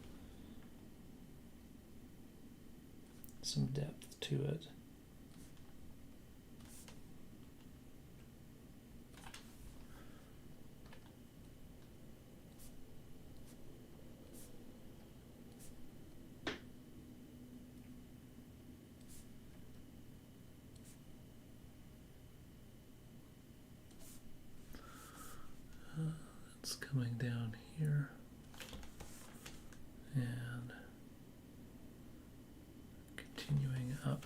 some depth to it. It's coming down here and continuing up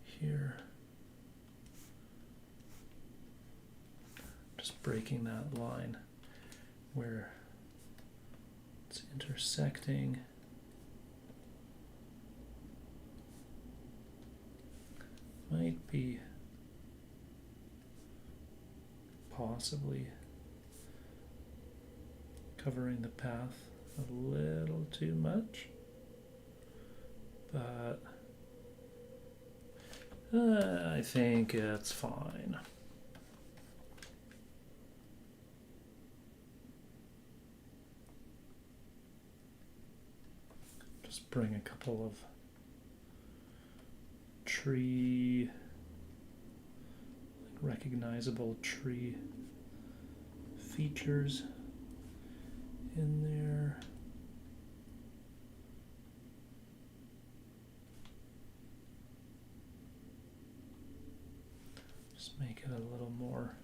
here. Just breaking that line where it's intersecting. Might be possibly covering the path a little too much, but I think it's fine. Just bring a couple of tree, recognizable tree features in there. Just make it a little more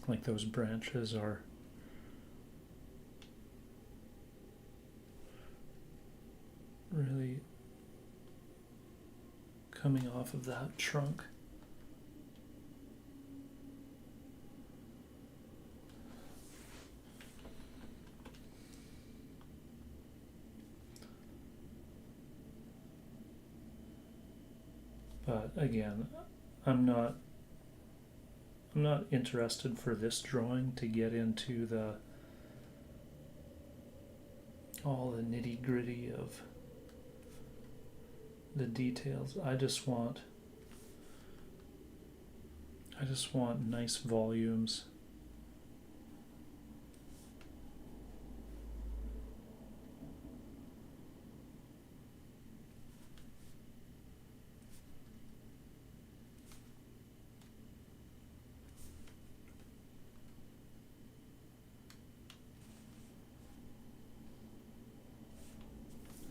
like those branches are really coming off of that trunk. But again, I'm not interested for this drawing to get into all the nitty-gritty of the details. I I just want nice volumes.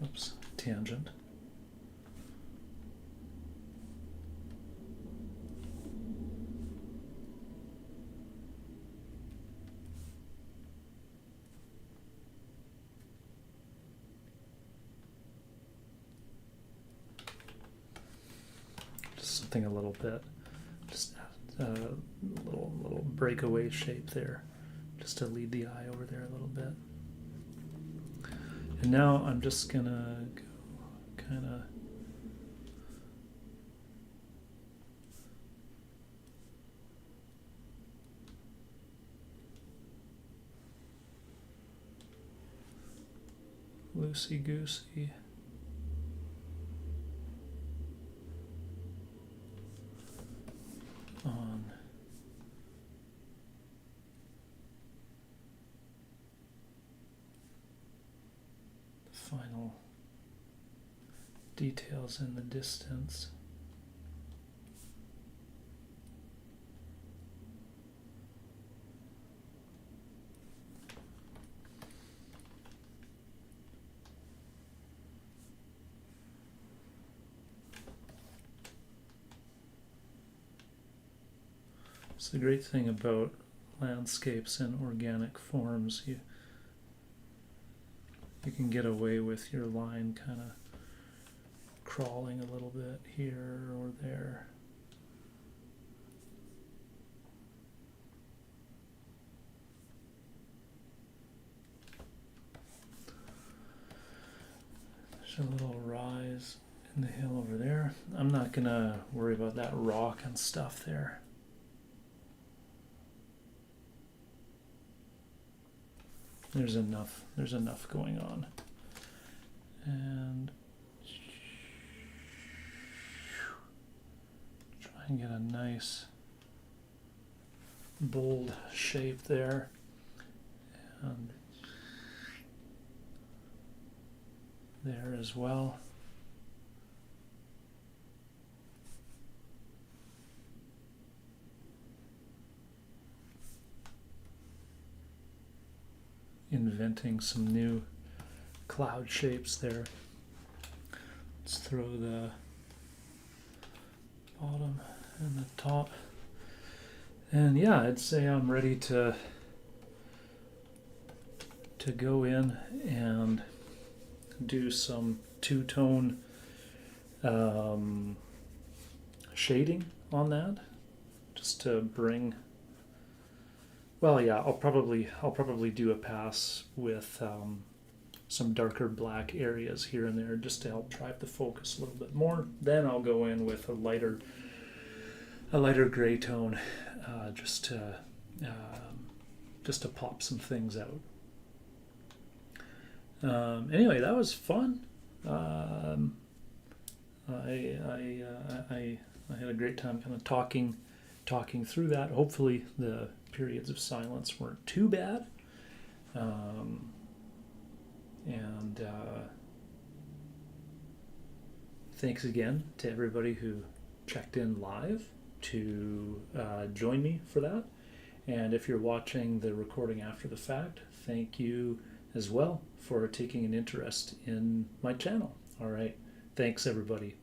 Oops, tangent. Just something a little bit, just a little breakaway shape there, just to lead the eye over there a little bit. And now I'm just gonna go kind of loosey-goosey. On the final details in the distance. It's the great thing about landscapes and organic forms. You can get away with your line kind of crawling a little bit here or there. There's a little rise in the hill over there. I'm not gonna worry about that rock and stuff there. There's enough going on. And try and get a nice bold shape there. And there as well. Inventing some new cloud shapes there. Let's throw the bottom and the top. And yeah, I'd say I'm ready to go in and do some two-tone shading on that, just to bring. Well, yeah, I'll probably do a pass with some darker black areas here and there, just to help drive the focus a little bit more. Then I'll go in with a lighter gray tone, just to pop some things out. Anyway, that was fun. I had a great time kind of talking through that. Hopefully the periods of silence weren't too bad. And thanks again to everybody who checked in live to join me for that. And if you're watching the recording after the fact, thank you as well for taking an interest in my channel. All right. Thanks, everybody.